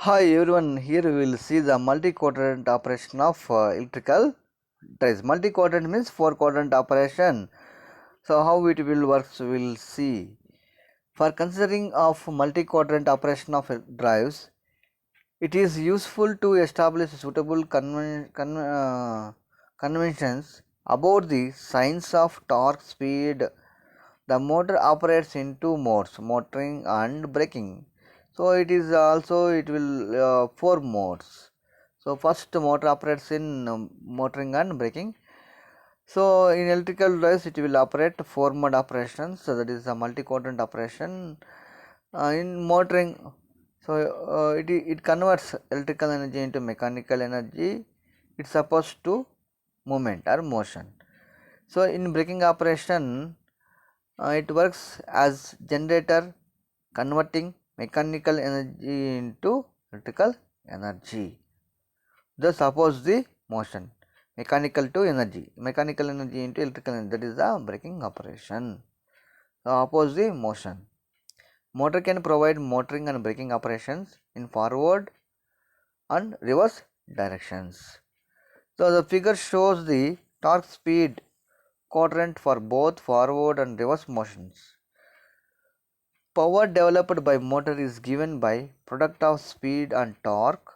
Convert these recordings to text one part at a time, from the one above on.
Hi everyone, here we will see the multi-quadrant operation of electrical drives. Multi-quadrant means 4 quadrant operation. So how it will work we will see. For considering of multi-quadrant operation of drives, it is useful to establish suitable conventions about the signs of torque, speed. The motor operates in two modes, motoring and braking. So it will four modes. So first motor operates in motoring and braking. So in electrical drives it will operate four mode operations. So that is a multi-quadrant operation. In motoring, so it converts electrical energy into mechanical energy. It's supposed to movement or motion. So in braking operation, it works as generator converting mechanical energy into electrical energy. Thus oppose the motion. Mechanical energy into electrical energy, that is the braking operation. So oppose the motion. Motor can provide motoring and braking operations in forward and reverse directions. So the figure shows the torque speed quadrant for both forward and reverse motions. Power developed by motor is given by product of speed and torque.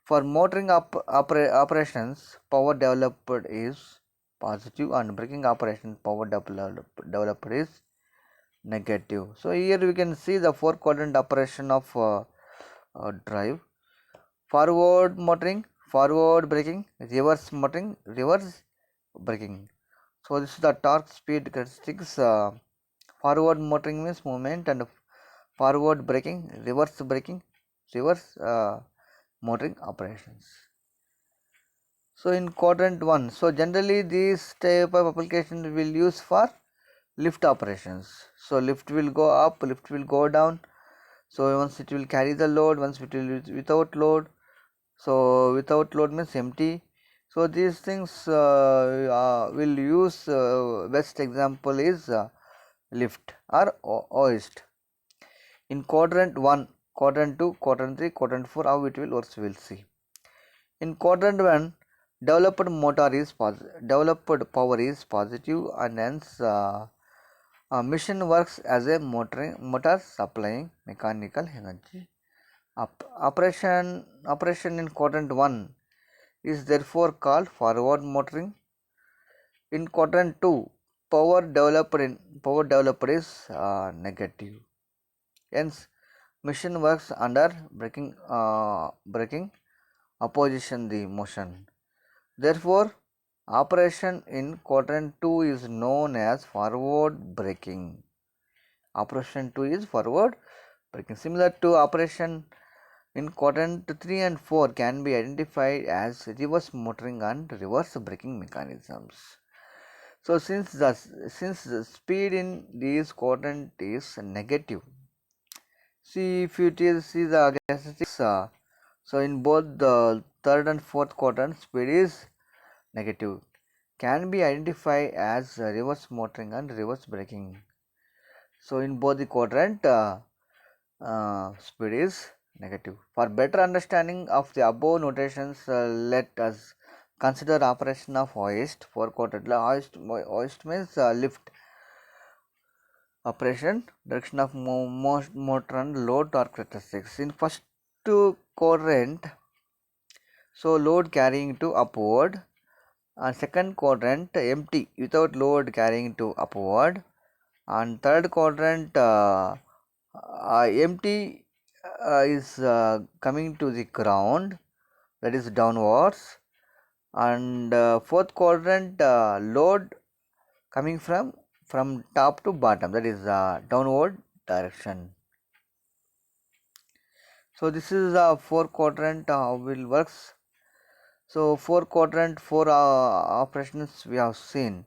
For motoring operations, power developed is positive, and braking operations power developed is negative. So here we can see the four quadrant operation of drive: forward motoring, forward braking, reverse motoring, reverse braking. So this is the torque speed characteristics. Forward motoring means movement, and forward braking, reverse motoring operations. So in quadrant 1, so generally this type of application will use for lift operations. So lift will go up, lift will go down. So once it will carry the load, once it will without load. So without load means empty. So these things will use, best example is lift or hoist. In quadrant 1, quadrant 2, quadrant 3, quadrant 4, how it will work we will see. In quadrant 1, developed power is positive, and hence machine works as a motor supplying mechanical energy. Operation in quadrant 1 is therefore called forward motoring. In quadrant 2, power developed is negative. Hence, machine works under braking opposition the motion. Therefore, operation in quadrant 2 is known as forward braking. Operation 2 is forward braking. Similar to operation in quadrant 3 and 4 can be identified as reverse motoring and reverse braking mechanisms. So since the speed in this quadrant is negative, see if you see the characteristics, so in both the third and fourth quadrant speed is negative, can be identified as reverse motoring and reverse braking. So in both the quadrant speed is negative. For better understanding of the above notations, let us consider operation of hoist. For quadrant hoist means lift operation, direction of motor and load torque characteristics. In first quadrant, so load carrying to upward, and second quadrant empty without load carrying to upward, and third quadrant empty is coming to the ground, that is downwards, and fourth quadrant load coming from top to bottom, that is downward direction. So this is a four quadrant will works. So four quadrant, four operations we have seen: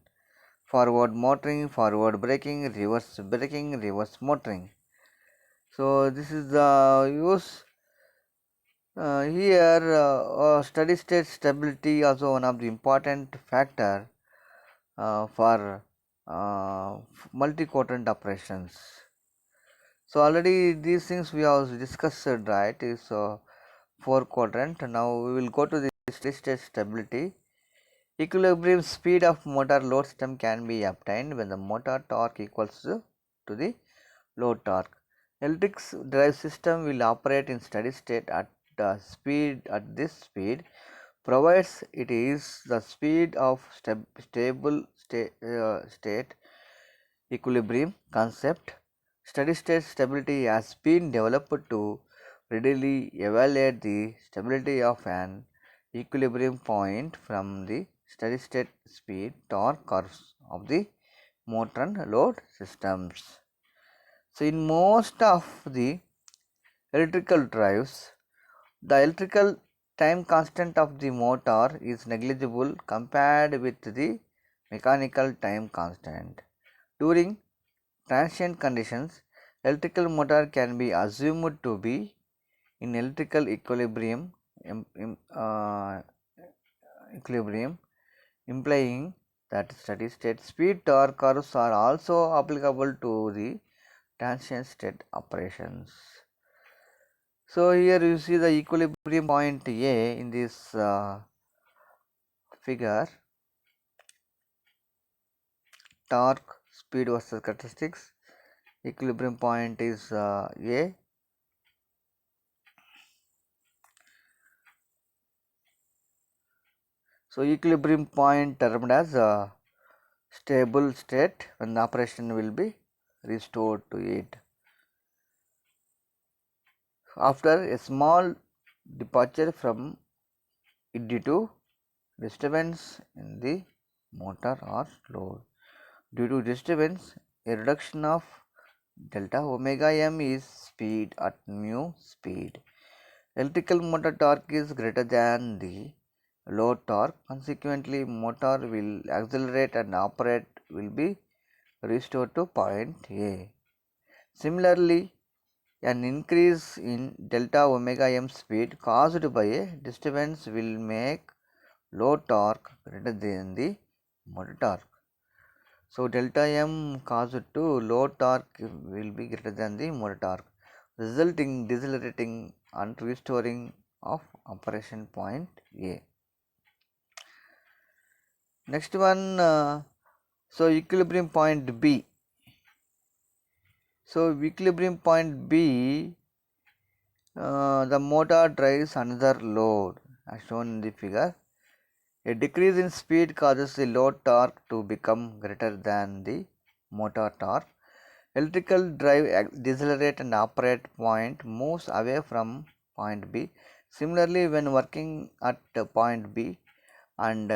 forward motoring, forward braking, reverse motoring. So this is the use. Here steady state stability also one of the important factor for multi quadrant operations. So already these things we have discussed, right? Is four quadrant. Now we will go to the steady state stability. Equilibrium speed of motor load system can be obtained when the motor torque equals to the load torque. Electric drive system will operate in steady state at this speed, provides it is the speed of stable state equilibrium concept. Steady state stability has been developed to readily evaluate the stability of an equilibrium point from the steady state speed torque curves of the motor and load systems. So, in most of the electrical drives, the electrical time constant of the motor is negligible compared with the mechanical time constant. During transient conditions, electrical motor can be assumed to be in electrical equilibrium, implying that steady state speed torque curves are also applicable to the transient state operations. So here you see the equilibrium point A in this figure, torque, speed versus characteristics. Equilibrium point is A. So equilibrium point termed as stable state when the operation will be restored to it. After a small departure from it due to disturbance in the motor or load. Due to disturbance, a reduction of delta omega m is speed at mu speed. Electrical motor torque is greater than the load torque. Consequently, motor will accelerate and operate will be restored to point A. Similarly, an increase in delta omega m speed caused by a disturbance will make load torque greater than the motor torque. So, delta m caused to load torque will be greater than the motor torque, resulting decelerating and restoring of operation point A. Next one, so equilibrium point B. So, equilibrium point B, the motor drives another load as shown in the figure. A decrease in speed causes the load torque to become greater than the motor torque. Electrical drive decelerate and operate point moves away from point B. Similarly, when working at point B and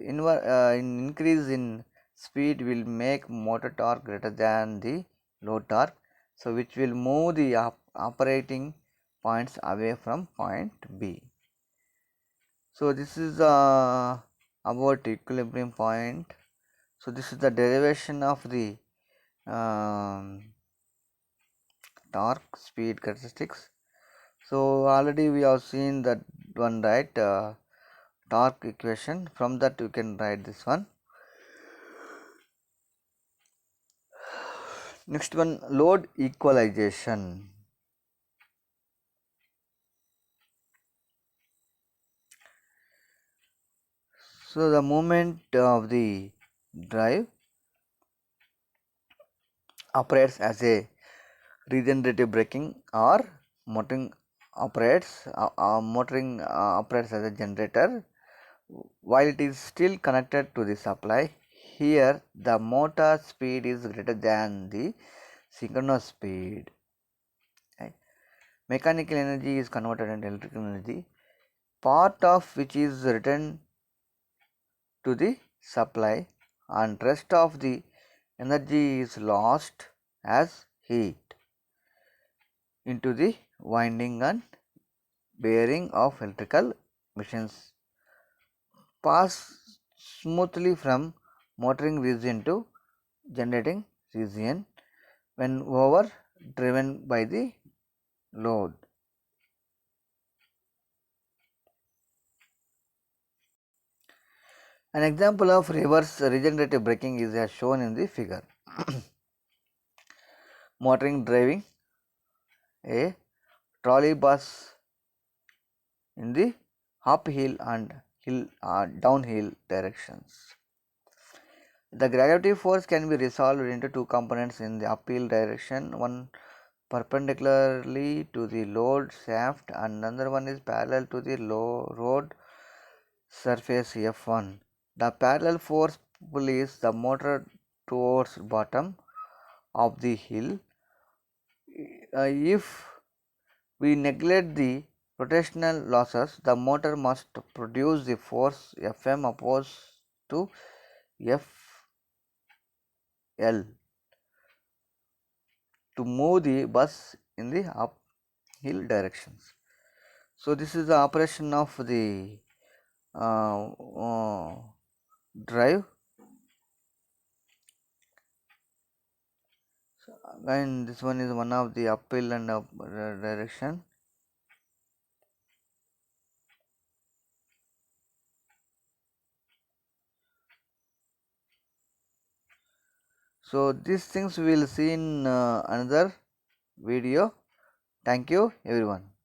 increase in speed will make motor torque greater than the load torque, so which will move the operating points away from point B. So this is about equilibrium point. So this is the derivation of the torque speed characteristics. So already we have seen that one, right, torque equation. From that you can write this one. Next one, load equalization. So the movement of the drive operates as a regenerative braking or motoring operates as a generator while it is still connected to the supply. Here the motor speed is greater than the synchronous speed. Right. Mechanical energy is converted into electrical energy, part of which is returned to the supply and rest of the energy is lost as heat into the winding and bearing of electrical machines, pass smoothly from motoring region to generating region when over driven by the load. An example of reverse regenerative braking is as shown in the figure. Motoring driving a trolley bus in the uphill and downhill directions. The gravity force can be resolved into two components in the uphill direction, one perpendicularly to the load shaft and another one is parallel to the road surface F1. The parallel force pulls the motor towards bottom of the hill. If we neglect the rotational losses, the motor must produce the force Fm opposed to Fl to move the bus in the uphill directions. So this is the operation of the uh, uh, drive, and this one is one of the uphill and up direction. So these things we will see in another video. Thank you everyone.